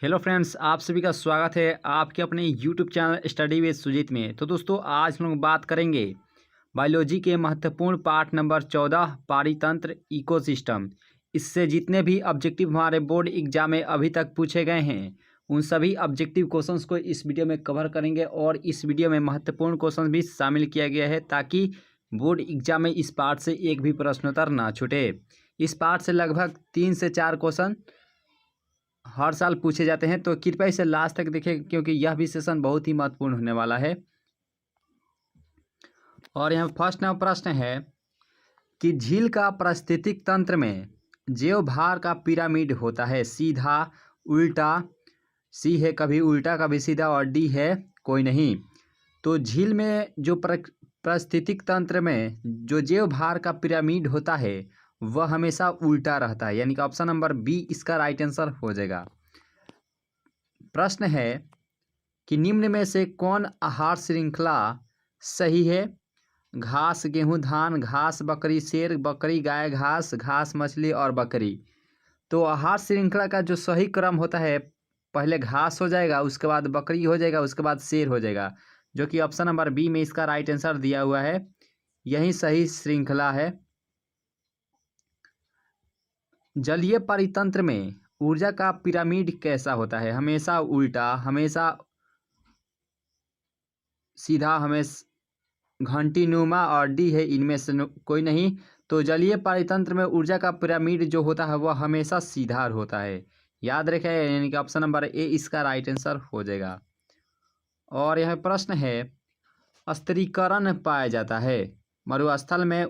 Hello friends, आप सभी का स्वागत है आपके अपने YouTube channel study with Sujit में। तो दोस्तों, आज हम लोग बात करेंगे बायोलॉजी के महत्वपूर्ण पाठ नंबर 14 पारितंत्र इकोसिस्टम। इससे जितने भी ऑब्जेक्टिव हमारे बोर्ड एग्जाम में अभी तक पूछे गए हैं उन सभी ऑब्जेक्टिव क्वेश्चंस को इस वीडियो में कवर करेंगे और इस वीडियो में महत्वपूर्ण क्वेश्चन भी शामिल किया गया है ताकि बोर्ड एग्जाम में इस पार्ट से एक भी प्रश्नोत्तर ना छूटे। इस पार्ट से लगभग 3 से 4 क्वेश्चन हर साल पूछे जाते हैं, तो कृपया इसे लास्ट तक देखें क्योंकि यह भी सेशन बहुत ही महत्वपूर्ण होने वाला है। और यहाँ फर्स्ट नंबर प्रश्न है कि झील का पारिस्थितिक तंत्र में जैव भार का पिरामिड होता है, सीधा, उल्टा। सी है कभी उल्टा कभी सीधा और डी है कोई नहीं। तो झील में जो पारिस्थितिक तंत्र में जो जैव भार का पिरामिड होता है वह हमेशा उल्टा रहता है, यानी कि ऑप्शन नंबर बी इसका राइट आंसर हो जाएगा। प्रश्न है कि निम्न में से कौन आहार श्रृंखला सही है? घास, गेहूं, धान, घास बकरी, शेर बकरी, गाय, घास, घास मछली और बकरी। तो आहार श्रृंखला का जो सही क्रम होता है, पहले घास हो जाएगा, उसके बाद बकरी हो जाएगा, उसके बाद शेर हो जाएगा, जो कि ऑप्शन नंबर बी में इसका राइट आंसर दिया हुआ है। यही सही श्रृंखला है। जलीय परितंत्र में ऊर्जा का पिरामिड कैसा होता है? हमेशा उल्टा, हमेशा सीधा, हमेशा घंटीनुमा और डी है इनमें से कोई नहीं। तो जलीय परितंत्र में ऊर्जा का पिरामिड जो होता है वह हमेशा सीधा होता है, याद रखें, यानी कि ऑप्शन नंबर ए इसका राइट आंसर हो जाएगा। और यह प्रश्न है स्थिरीकरण पाया जाता है मरुस्थल में,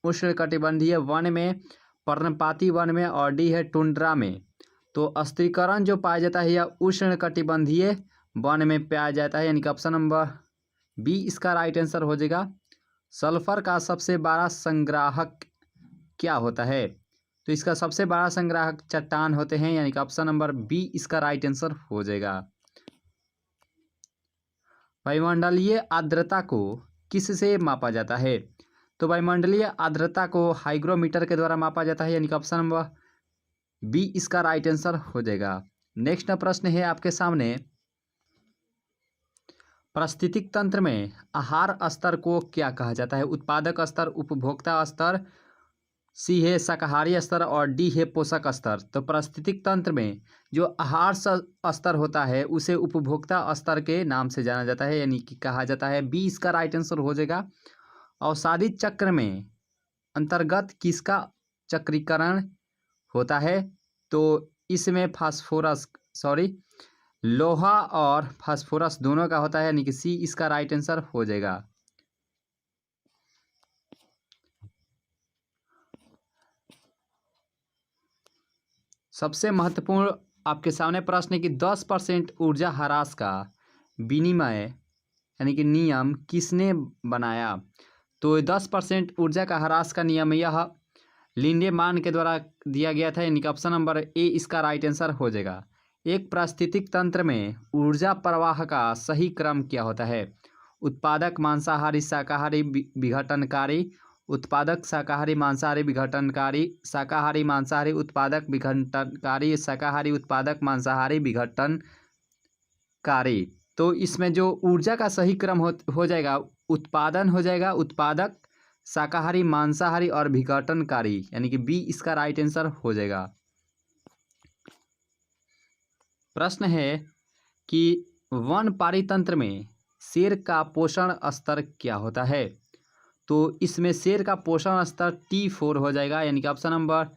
उष्णकटिबंधीय वन में, पर्णपाती वन में और डी है टुंड्रा में। तो स्थिरीकरण जो पाया जाता है यह उष्णकटिबंधीय वन में पाया जाता है, यानी कि ऑप्शन नंबर बी इसका राइट आंसर हो जाएगा। सल्फर का सबसे बड़ा संग्राहक क्या होता है? तो इसका सबसे बड़ा संग्राहक चट्टान होते हैं, यानी कि ऑप्शन नंबर बी इसका राइट आंसर हो जाएगा। वायुमंडलीय आर्द्रता को किससे मापा जाता है? तो वायुमंडलीय आर्द्रता को हाइग्रोमीटर के द्वारा मापा जाता है, यानी कि ऑप्शन नंबर बी इसका राइट आंसर हो जाएगा। नेक्स्ट प्रश्न है आपके सामने, पारिस्थितिक तंत्र में आहार स्तर को क्या कहा जाता है? उत्पादक स्तर, उपभोक्ता स्तर, सी है शाकाहारी स्तर और डी है पोषक स्तर। तो पारिस्थितिक तंत्र में जो आहार स्तर होता है उसे उपभोक्ता स्तर के नाम से जाना जाता है, यानी कि कहा जाता है। बी इसका राइट आंसर हो जाएगा। औषधि चक्र में अंतर्गत किसका चक्रीकरण होता है? तो इसमें लोहा और फास्फोरस दोनों का होता है, यानी कि सी इसका राइट आंसर हो जाएगा। सबसे महत्वपूर्ण आपके सामने प्रश्न है कि 10% ऊर्जा ह्रास का विनिमय यानी कि नियम किसने बनाया? तो 10% ऊर्जा का ह्रास का नियम यह लिंडेमान के द्वारा दिया गया था, यानी कि ऑप्शन नंबर ए इसका राइट आंसर हो जाएगा। एक पारिस्थितिक तंत्र में ऊर्जा प्रवाह का सही क्रम क्या होता है? उत्पादक, मांसाहारी, शाकाहारी, विघटनकारी। उत्पादक, शाकाहारी, मांसाहारी, विघटनकारी, शाकाहारी, मांसाहारी, उत्पादक, विघटनकारी, शाकाहारी, उत्पादक, मांसाहारी, विघटनकारी। तो इसमें जो ऊर्जा का सही क्रम हो जाएगा, उत्पादन हो जाएगा, उत्पादक, शाकाहारी, मांसाहारी और विघटनकारी, यानी कि बी इसका राइट आंसर हो जाएगा। प्रश्न है कि वन पारितंत्र में शेर का पोषण स्तर क्या होता है? तो इसमें शेर का पोषण स्तर T4 हो जाएगा, यानी कि ऑप्शन नंबर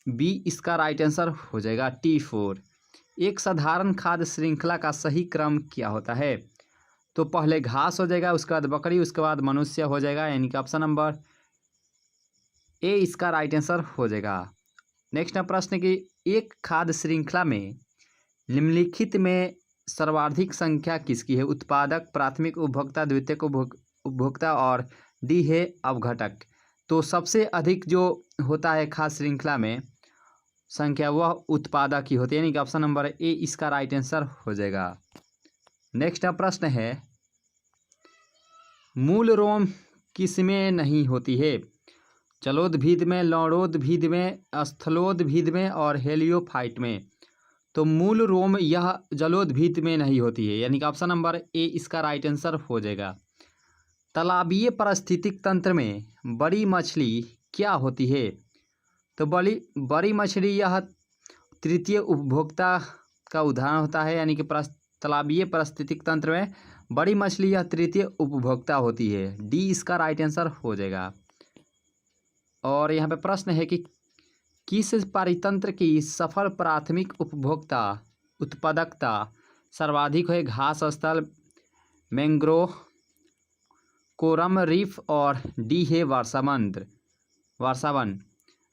बी इसका राइट आंसर हो जाएगा, T4। एक साधारण खाद्य श्रृंखला का सही क्रम क्या होता है? तो पहले घास हो जाएगा, उसके बाद बकरी, उसके बाद मनुष्य हो जाएगा, यानी कि ऑप्शन नंबर ए इसका राइट आंसर हो जाएगा। नेक्स्ट प्रश्न कि एक खाद्य श्रृंखला में निम्नलिखित में सर्वाधिक संख्या किसकी है? उत्पादक, प्राथमिक उपभोक्ता, द्वितीयक उपभोक्ता और डी है अपघटक। तो सबसे अधिक जो होता है खाद्य श्रृंखला में संख्या वह उत्पादक ही होती है, यानी कि ऑप्शन नंबर ए इसका राइट आंसर हो जाएगा। नेक्स्ट प्रश्न है मूल रोम किसमें नहीं होती है? जलोदभिद में, लौणोदभिद में, स्थलोदभिद में और हेलियोफाइट में। तो मूल रोम यह जलोदभित में नहीं होती है, यानी कि ऑप्शन नंबर ए इसका राइट आंसर हो जाएगा। तालाबीय पारिस्थितिक तंत्र में बड़ी मछली क्या होती है? तो बड़ी मछली यह तृतीय उपभोक्ता का उदाहरण होता है, यानी कि तालाबीय पारिस्थितिक तंत्र में बड़ी मछली यह तृतीय उपभोक्ता होती है। डी इसका राइट आंसर हो जाएगा। और यहाँ पे प्रश्न है कि किस पारितंत्र की सफल प्राथमिक उपभोक्ता उत्पादकता सर्वाधिक है? घास स्थल, मैंग्रोव, कोरल रीफ और डी है वर्षावन।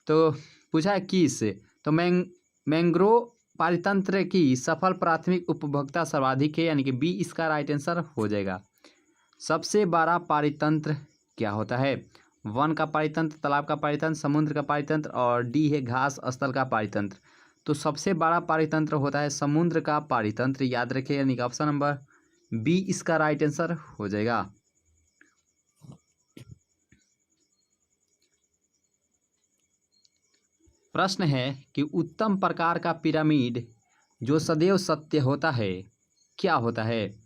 तो पूछा है किस, तो मैंग्रोव पारितंत्र की सफल प्राथमिक उपभोक्ता सर्वाधिक है, यानी कि बी इसका राइट आंसर हो जाएगा। सबसे बड़ा पारितंत्र क्या होता है? वन का पारितंत्र, तालाब का पारितंत्र, समुद्र का पारितंत्र और डी है घास स्थल का पारितंत्र। तो सबसे बड़ा पारितंत्र होता है समुद्र का पारितंत्र, याद रखिए, यानी कि ऑप्शन नंबर बी इसका राइट आंसर हो जाएगा। प्रश्न है कि उत्तम प्रकार का पिरामिड जो सदैव सत्य होता है क्या होता है?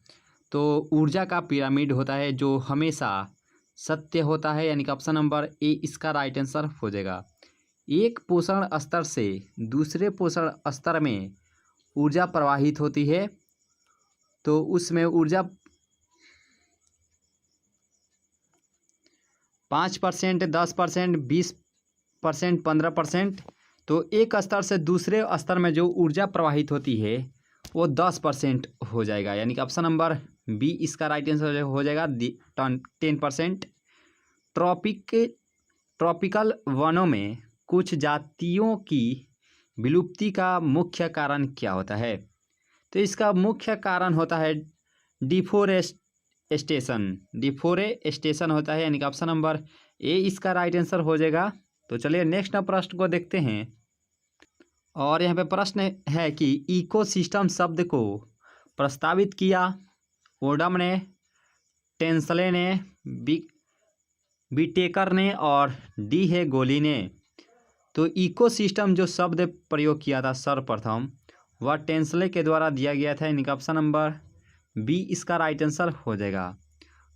तो ऊर्जा का पिरामिड होता है जो हमेशा सत्य होता है, यानी कि ऑप्शन नंबर ए इसका राइट आंसर हो जाएगा। एक पोषण स्तर से दूसरे पोषण स्तर में ऊर्जा प्रवाहित होती है, तो उसमें ऊर्जा 5%, 10%, 20%, 15%। तो एक स्तर से दूसरे स्तर में जो ऊर्जा प्रवाहित होती है वो 10% हो जाएगा, यानी कि ऑप्शन नंबर बी इसका राइट आंसर हो जाएगा 10%। ट्रॉपिकल वनों में कुछ जातियों की विलुप्ति का मुख्य कारण क्या होता है? तो इसका मुख्य कारण होता है डिफोरेस्टेशन होता है, यानी कि ऑप्शन नंबर ए इसका राइट आंसर हो जाएगा। तो चलिए नेक्स्ट प्रश्न को देखते हैं। और यहाँ पे प्रश्न है कि इकोसिस्टम शब्द को प्रस्तावित किया ओडम ने, टेंसले ने, विटेकर ने और डी है गोली ने। तो इकोसिस्टम जो शब्द प्रयोग किया था सर्वप्रथम वह टेंसले के द्वारा दिया गया था, यानी कि ऑप्शन नंबर बी इसका राइट आंसर हो जाएगा।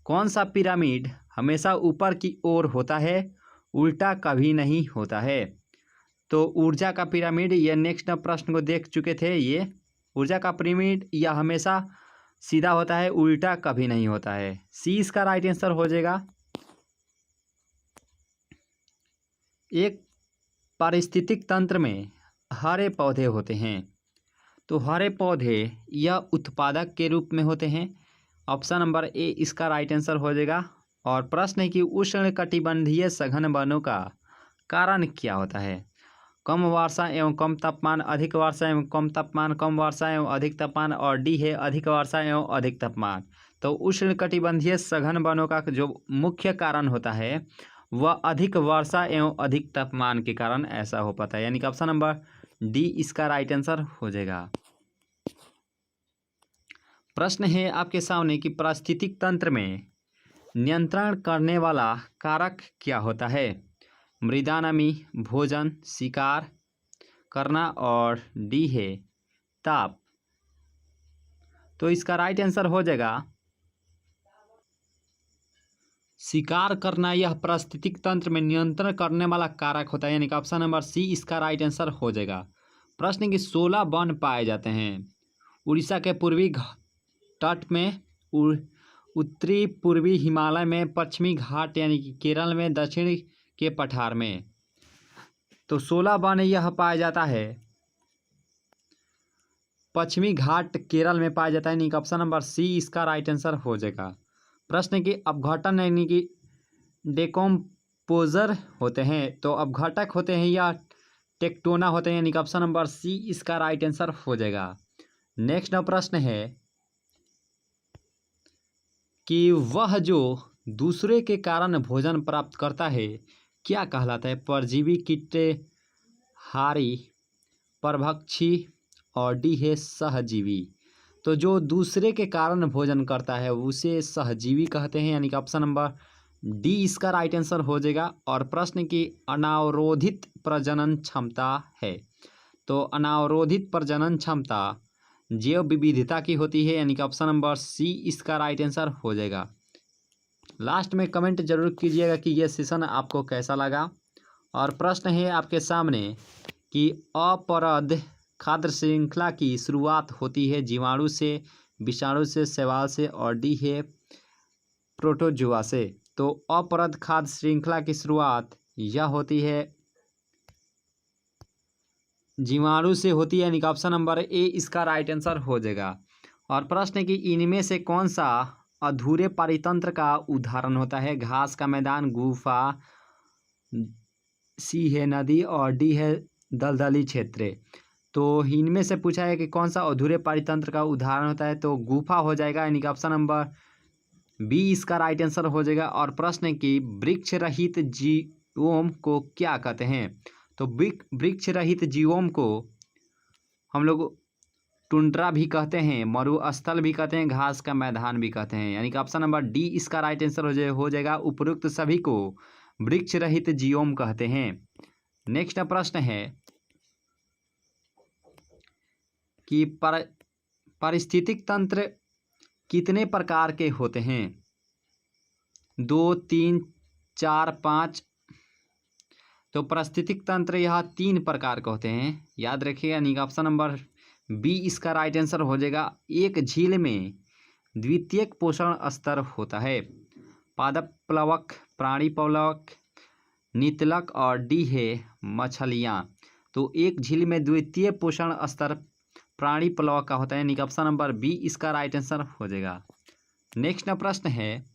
कौन सा पिरामिड हमेशा ऊपर की ओर होता है, उल्टा कभी नहीं होता है? तो ऊर्जा का पिरामिड, ये नेक्स्ट प्रश्न को देख चुके थे। ये ऊर्जा का पिरामिड यह हमेशा सीधा होता है, उल्टा कभी नहीं होता है। सी इसका राइट आंसर हो जाएगा। एक पारिस्थितिक तंत्र में हरे पौधे होते हैं, तो हरे पौधे यह उत्पादक के रूप में होते हैं। ऑप्शन नंबर ए इसका राइट आंसर हो जाएगा। और प्रश्न है कि उष्णकटिबंधीय सघन वनों का कारण क्या होता है? कम वर्षा एवं कम तापमान, अधिक वर्षा एवं कम तापमान, कम वर्षा एवं अधिक तापमान और डी है अधिक वर्षा एवं अधिक तापमान। तो उष्णकटिबंधीय सघन वनों का जो मुख्य कारण होता है वह अधिक वर्षा एवं अधिक तापमान के कारण ऐसा हो पाता है, यानी कि ऑप्शन नंबर डी इसका राइट आंसर हो जाएगा। प्रश्न है आपके सामने कि पारिस्थितिक तंत्र में नियंत्रण करने वाला कारक क्या होता है? मृदा नमी, भोजन, शिकार करना और डी है ताप। तो इसका राइट आंसर हो जाएगा शिकार करना। यह पारिस्थितिक तंत्र में नियंत्रण करने वाला कारक होता है, यानी कि ऑप्शन नंबर सी इसका राइट आंसर हो जाएगा। प्रश्न की 16 वन पाए जाते हैं उड़ीसा के पूर्वी तट में, उत्तरी पूर्वी हिमालय में, पश्चिमी घाट यानी कि केरल में, दक्षिण के पठार में। तो 16 वन यह पाया जाता है पश्चिमी घाट केरल में पाया जाता है, यानी कि ऑप्शन नंबर सी इसका राइट आंसर हो जाएगा। प्रश्न की अपघटन यानी कि डेकम्पोजर होते हैं, तो अपघटक होते हैं या टेक्टोना होते हैं, यानी कि ऑप्शन नंबर सी इसका राइट आंसर हो जाएगा। नेक्स्ट प्रश्न है कि वह जो दूसरे के कारण भोजन प्राप्त करता है क्या कहलाता है? परजीवी, कीट, हारी, परभक्षी और डी है सहजीवी। तो जो दूसरे के कारण भोजन करता है उसे सहजीवी कहते हैं, यानी कि ऑप्शन नंबर डी इसका राइट आंसर हो जाएगा। और प्रश्न की अनावरोधित प्रजनन क्षमता है, तो अनावरोधित प्रजनन क्षमता जैव विविधता की होती है, यानी कि ऑप्शन नंबर सी इसका राइट आंसर हो जाएगा। लास्ट में कमेंट जरूर कीजिएगा कि यह सेशन आपको कैसा लगा। और प्रश्न है आपके सामने कि अपरद खाद्य श्रृंखला की शुरुआत होती है जीवाणु से, विषाणु से, शैवाल से, और डी है प्रोटोजुआ से। तो अपरद खाद्य श्रृंखला की शुरुआत यह होती है जीवाणु से होती है, यानी कि ऑप्शन नंबर ए इसका राइट आंसर हो जाएगा। और प्रश्न है कि इनमें से कौन सा अधूरे पारितंत्र का उदाहरण होता है? घास का मैदान, गुफा, सी है नदी, और डी है दलदली क्षेत्र। तो इनमें से पूछा है कि कौन सा अधूरे पारितंत्र का उदाहरण होता है, तो गुफा हो जाएगा, यानी कि ऑप्शन नंबर बी इसका राइट आंसर हो जाएगा। और प्रश्न है कि वृक्ष रहित जीवोम को क्या कहते हैं? तो वृक्ष रहित जीवोम को हम लोग टुंड्रा भी कहते हैं, मरुस्थल भी कहते हैं, घास का मैदान भी कहते हैं, यानी कि ऑप्शन नंबर डी इसका राइट आंसर हो जाएगा। उपरोक्त सभी को वृक्ष रहित जीवोम कहते हैं। नेक्स्ट प्रश्न है कि पारिस्थितिक तंत्र कितने प्रकार के होते हैं? 2, 3, 4, 5। तो पारिस्थितिक तंत्र यह 3 प्रकार के होते हैं, याद रखिएगा, यानी कि ऑप्शन नंबर बी इसका राइट आंसर हो जाएगा। एक झील में द्वितीयक पोषण स्तर होता है, पादप प्लवक, प्राणी प्लवक, नितलक, और डी है मछलियाँ। तो एक झील में द्वितीय पोषण स्तर प्राणी प्लवक का होता है, यानी कि ऑप्शन नंबर बी इसका राइट आंसर हो जाएगा। नेक्स्ट प्रश्न है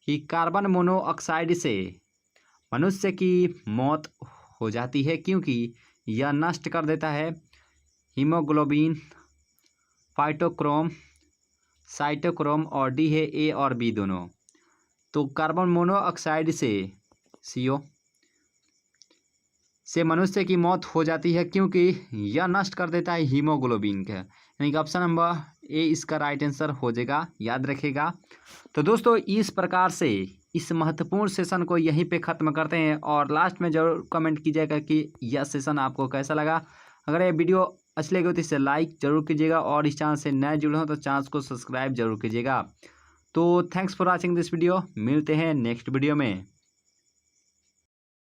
कि कार्बन मोनोऑक्साइड से मनुष्य की मौत हो जाती है क्योंकि यह नष्ट कर देता है हीमोग्लोबिन, फाइटोक्रोम, साइटोक्रोम, और डी है ए और बी दोनों। तो कार्बन मोनोऑक्साइड से CO से मनुष्य की मौत हो जाती है क्योंकि यह नष्ट कर देता है हीमोग्लोबिन का, यानी कि ऑप्शन नंबर ए इसका राइट आंसर हो जाएगा, याद रखेगा। तो दोस्तों इस प्रकार से इस महत्वपूर्ण सेशन को यहीं पे ख़त्म करते हैं। और लास्ट में ज़रूर कमेंट कीजिएगा कि यह सेशन आपको कैसा लगा। अगर ये वीडियो अच्छी लगी हो तो इसे लाइक जरूर कीजिएगा, और इस चैनल से नए जुड़े हो तो चैनल को सब्सक्राइब जरूर कीजिएगा। तो thanks for watching this video, मिलते हैं नेक्स्ट वीडियो में।